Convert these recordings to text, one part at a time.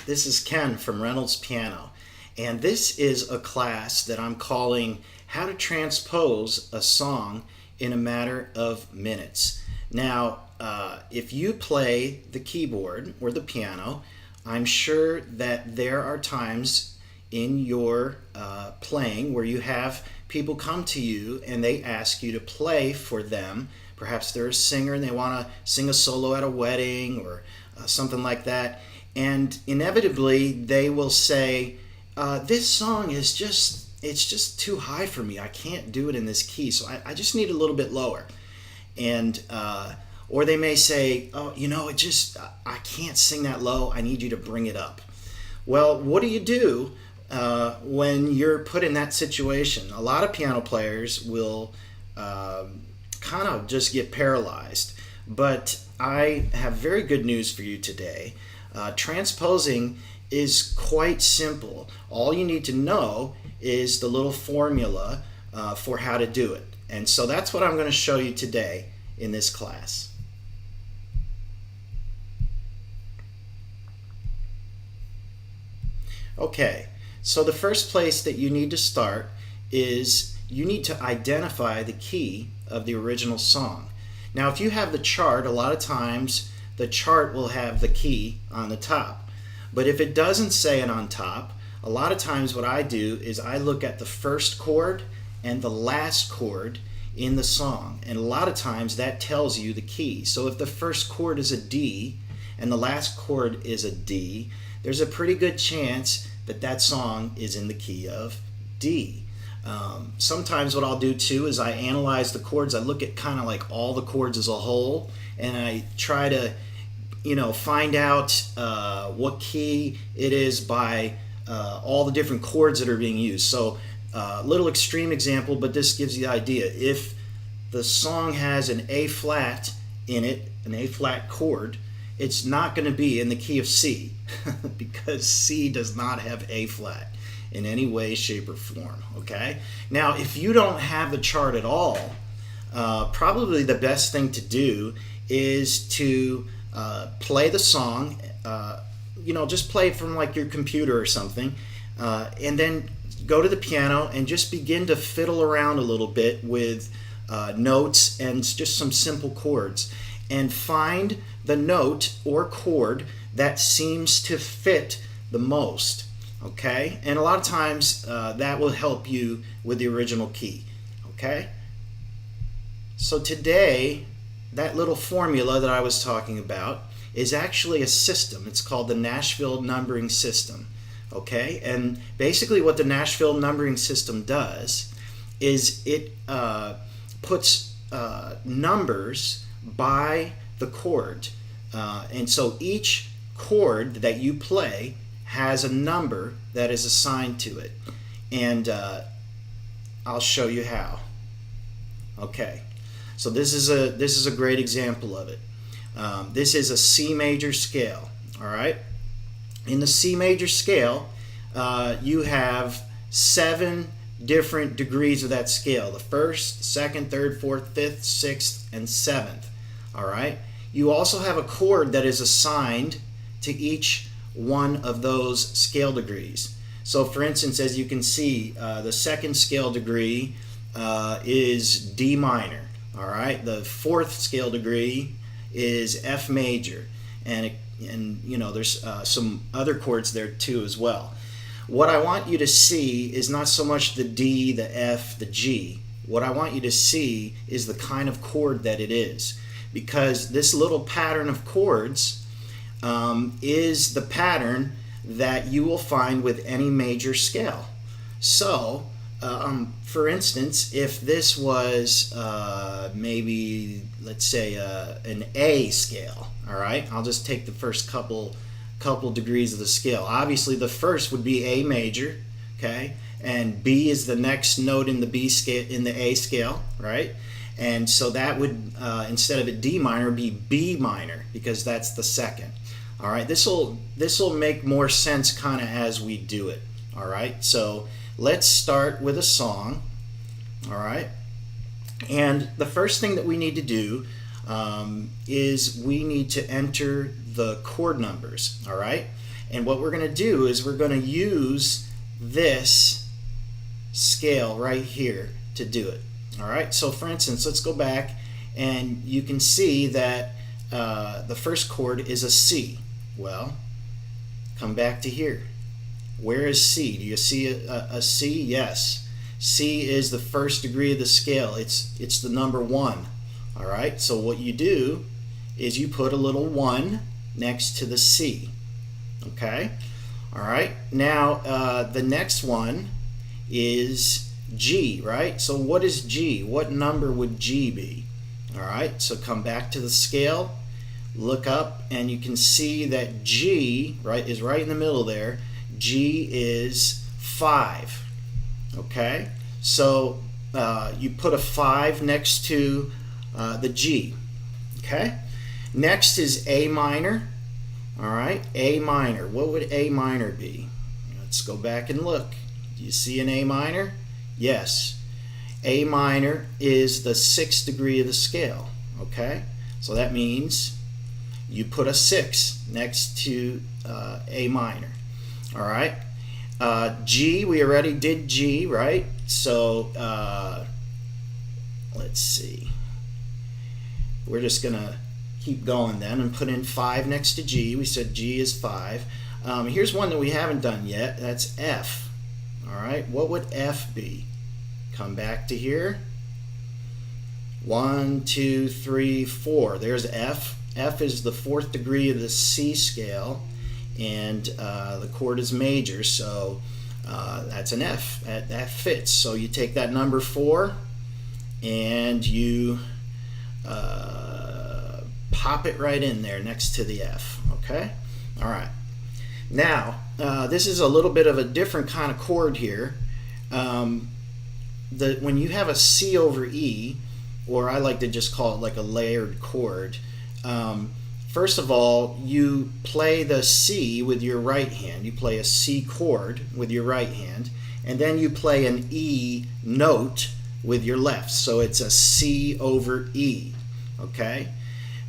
This is Ken from Reynolds Piano, and this is a class that I'm calling How to Transpose a Song in a Matter of Minutes. Now, if you play the keyboard or the piano, I'm sure that there are times in your playing where you have people come to you and they ask you to play for them. Perhaps they're a singer and they want to sing a solo at a wedding or something like that. And inevitably they will say, this song is it's just too high for me. I can't do it in this key, so I just need a little bit lower. And or they may say, oh, I can't sing that low. I need you to bring it up. Well, what do you do when you're put in that situation? A lot of piano players will kind of just get paralyzed. But I have very good news for you today. Transposing is quite simple. All you need to know is the little formula for how to do it. And so that's what I'm going to show you today in this class. Okay, so the first place that you need to start is you need to identify the key of the original song. Now, if you have the chart, a lot of times the chart will have the key on the top. But if it doesn't say it on top, a lot of times what I do is I look at the first chord and the last chord in the song. And a lot of times that tells you the key. So if the first chord is a D and the last chord is a D, there's a pretty good chance that that song is in the key of D. Sometimes what I'll do too is I analyze the chords. I look at kind of like all the chords as a whole, and I try to find out what key it is by all the different chords that are being used. So little extreme example, but this gives you the idea. If the song has an A flat in it, an A flat chord, it's not going to be in the key of C because C does not have A flat in any way, shape, or form. Okay? Now, if you don't have the chart at all, probably the best thing to do is to play the song, just play it from like your computer or something, and then go to the piano and just begin to fiddle around a little bit with notes and just some simple chords, and find the note or chord that seems to fit the most. Okay? And a lot of times that will help you with the original key. Okay? So today, that little formula that I was talking about is actually a system. It's called the Nashville numbering system. Okay? And basically what the Nashville numbering system does is it puts numbers by the chord. And so each chord that you play has a number that is assigned to it. And I'll show you how. Okay. So this is a great example of it. This is a C major scale. All right. In the C major scale, you have 7 different degrees of that scale: the first, second, third, fourth, fifth, sixth, and seventh. All right. You also have a chord that is assigned to each one of those scale degrees. So, for instance, as you can see, the second scale degree is D minor. All right, the fourth scale degree is F major, and there's some other chords there too as well. What I want you to see is not so much the D, the F, the G. What I want you to see is the kind of chord that it is, because this little pattern of chords is the pattern that you will find with any major scale. So, for instance, if this was maybe, let's say, an A scale, all right? I'll just take the first couple degrees of the scale. Obviously, the first would be A major, okay? And B is the next note in the B scale, in the A scale, right? And so that would, instead of a D minor, be B minor, because that's the second. All right, this will make more sense kind of as we do it. All right, so let's start with a song. All right, and the first thing that we need to do is we need to enter the chord numbers. All right, And what we're going to do is we're going to use this scale right here to do it. All right, so for instance, let's go back and you can see that the first chord is a C. Well, come back to here. Where is C? Do you see a C? Yes. C is the first degree of the scale. It's the number 1. All right, so what you do is you put a little 1 next to the C. Okay? All right, now the next one is G, right? So what is G? What number would G be? All right, so come back to the scale, look up, and you can see that G, right, is right in the middle there. G is 5. Okay, so you put a 5 next to the G. Okay, next is A minor. All right, A minor. What would A minor be? Let's go back and look. Do you see an A minor? Yes. A minor is the 6th degree of the scale. Okay, so that means you put a 6 next to A minor. All right, G, we already did G, right? So let's see. We're just gonna keep going then and put in 5 next to G. We said G is 5. Here's one that we haven't done yet. That's F. All right, what would F be? Come back to here. 1, 2, 3, 4. There's F. F is the 4th degree of the C scale, and the chord is major, so that's an F. That fits. So you take that number 4 and you pop it right in there next to the F. Okay? All right. Now, this is a little bit of a different kind of chord here. When you have a C over E, or I like to just call it like a layered chord, first of all, you play the C with your right hand. You play a C chord with your right hand, and then you play an E note with your left. So it's a C over E. Okay?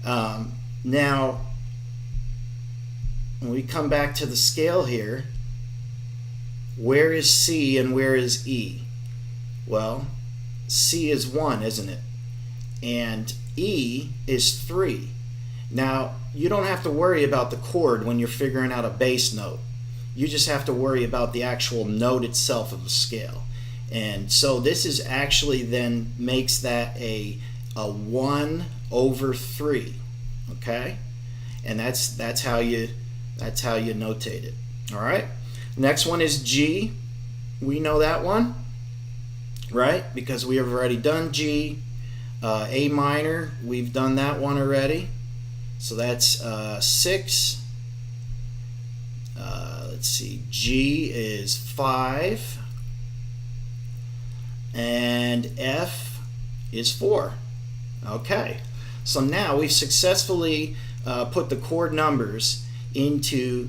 Now, when we come back to the scale here, where is C and where is E? Well, C is 1, isn't it? And E is 3. Now, you don't have to worry about the chord when you're figuring out a bass note. You just have to worry about the actual note itself of the scale. And so this is actually then makes that a 1 over 3. Okay? And that's how you notate it. All right? Next one is G. We know that one, right? Because we have already done G. A minor, we've done that one already. So that's 6. Let's see, G is 5. And F is 4. Okay. So now we've successfully put the chord numbers into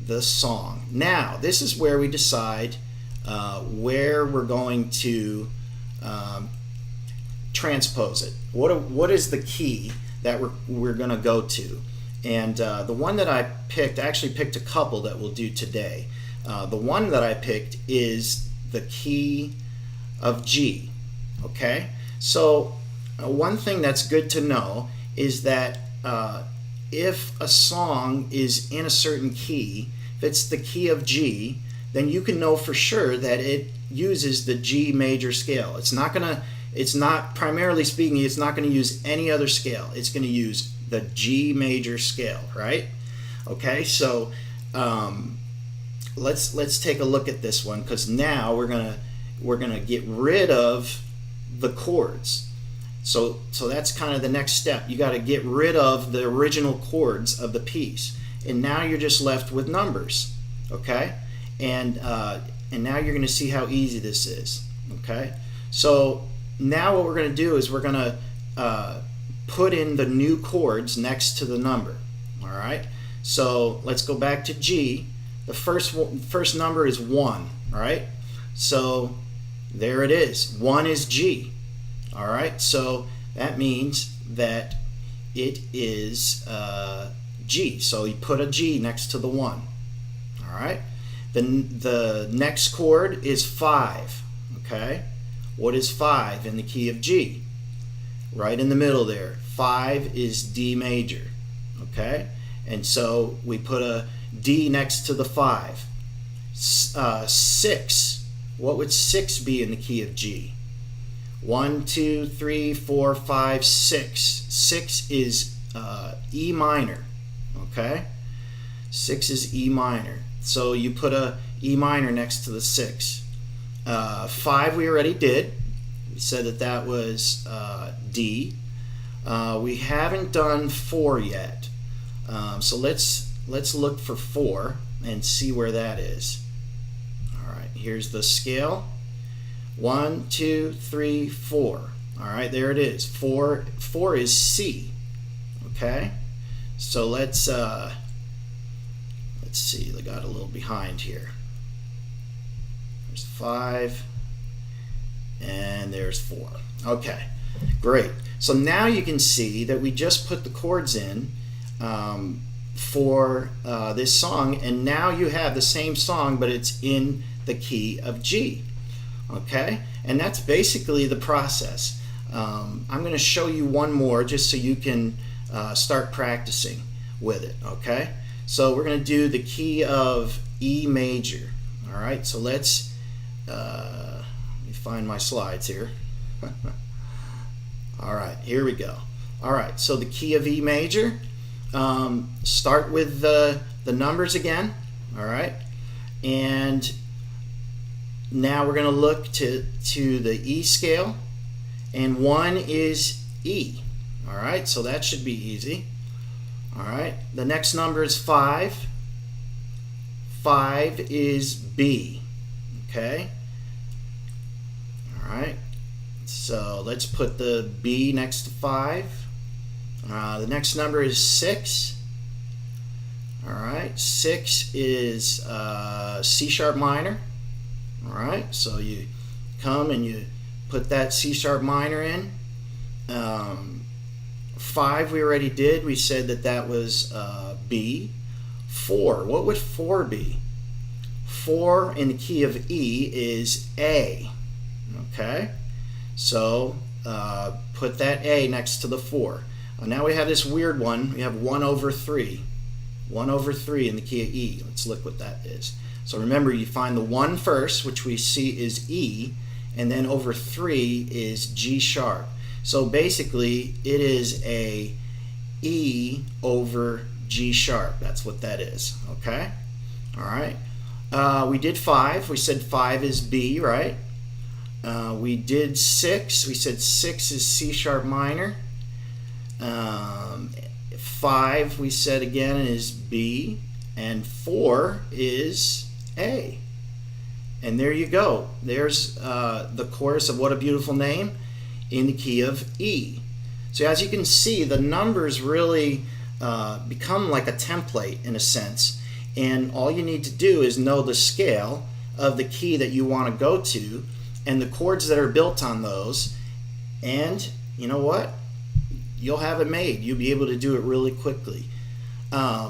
the song. Now, this is where we decide where we're going to transpose it. What is the key that we're going to go to? And the one that I picked, I actually picked a couple that we'll do today. The one that I picked is the key of G. Okay? So one thing that's good to know is that if a song is in a certain key, if it's the key of G, then you can know for sure that it uses the G major scale. It's not, primarily speaking, it's not going to use any other scale. It's going to use the G major scale, right? Okay, so let's take a look at this one, because now we're gonna get rid of the chords. So that's kind of the next step. You got to get rid of the original chords of the piece, and now you're just left with numbers. Okay, and now you're going to see how easy this is. Okay, so now what we're going to do is we're going to put in the new chords next to the number. All right, so let's go back to G. The first number is 1. All right, so there it is. 1 is G. All right, so that means that it is G. So you put a G next to the 1. The next chord is 5. Okay? What is 5 in the key of G? Right in the middle there. 5 is D major. Okay? And so we put a D next to the 5. 6. What would 6 be in the key of G? 1, 2, 3, 4, 5, 6. 6 is E minor. Okay? 6 is E minor. So you put a E minor next to the 6. 5 we already did. We said that that was D. We haven't done 4 yet. So let's look for 4 and see where that is. All right, here's the scale. 1, 2, 3, 4. All right, there it is. 4 is C. Okay, so let's see. I got a little behind here. There's 5, and there's 4. Okay, great. So now you can see that we just put the chords in for this song, and now you have the same song, but it's in the key of G. Okay, and that's basically the process. I'm going to show you one more just so you can start practicing with it. Okay, so we're going to do the key of E major. All right, so let's let me find my slides here. All right, here we go. All right, so the key of E major. Start with the numbers again. All right, and now we're going to look to the E scale, and 1 is E. All right, so that should be easy. All right, the next number is 5. 5 is B. Okay. All right, so let's put the B next to 5. The next number is 6. All right, 6 is C sharp minor. All right, so you come and you put that C sharp minor in. 5 we already did. We said that that was B. 4, what would 4 be? 4 in the key of E is A. Okay, so put that A next to the 4. Now we have this weird one. We have 1 over 3. 1 over 3 in the key of E. Let's look what that is. So remember, you find the 1 first, which we see is E, and then over 3 is G sharp. So basically, it is a E over G sharp. That's what that is. Okay? All right. We did 5. We said 5 is B, right? We did 6. We said 6 is C sharp minor. 5 we said again is B, and 4 is A. And there you go. There's the chorus of What a Beautiful Name in the key of E. So as you can see, the numbers really become like a template in a sense, and all you need to do is know the scale of the key that you want to go to and the chords that are built on those, and you know what? You'll have it made. You'll be able to do it really quickly.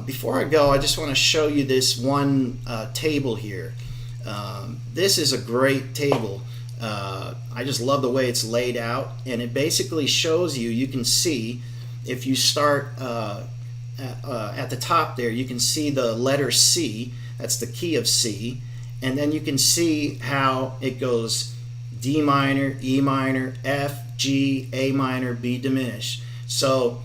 Before I go, I just want to show you this one table here. This is a great table. I just love the way it's laid out, and it basically shows you, you can see, if you start at the top there, you can see the letter C, that's the key of C, and then you can see how it goes D minor, E minor, F, G, A minor, B diminished. So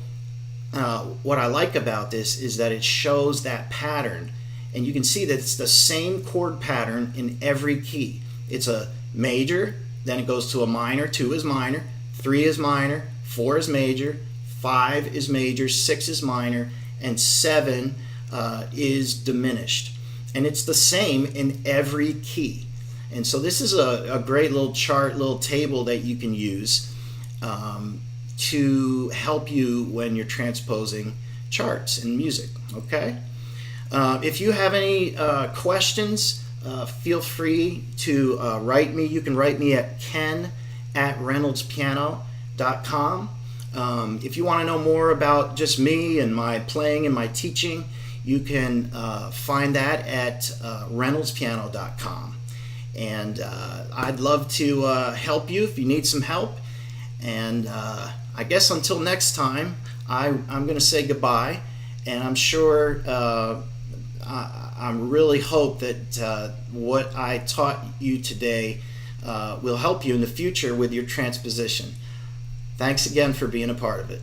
what I like about this is that it shows that pattern, and you can see that it's the same chord pattern in every key. It's a major, then it goes to a minor, 2 is minor, 3 is minor, 4 is major, 5 is major, 6 is minor, and 7 is diminished. And it's the same in every key. And so this is a great little chart, little table that you can use to help you when you're transposing charts in music. Okay? If you have any questions, feel free to write me. You can write me at ken@reynoldspiano.com. If you want to know more about just me and my playing and my teaching, you can find that at reynoldspiano.com. And I'd love to help you if you need some help. And I guess until next time, I'm going to say goodbye. And I'm sure I really hope that what I taught you today will help you in the future with your transposition. Thanks again for being a part of it.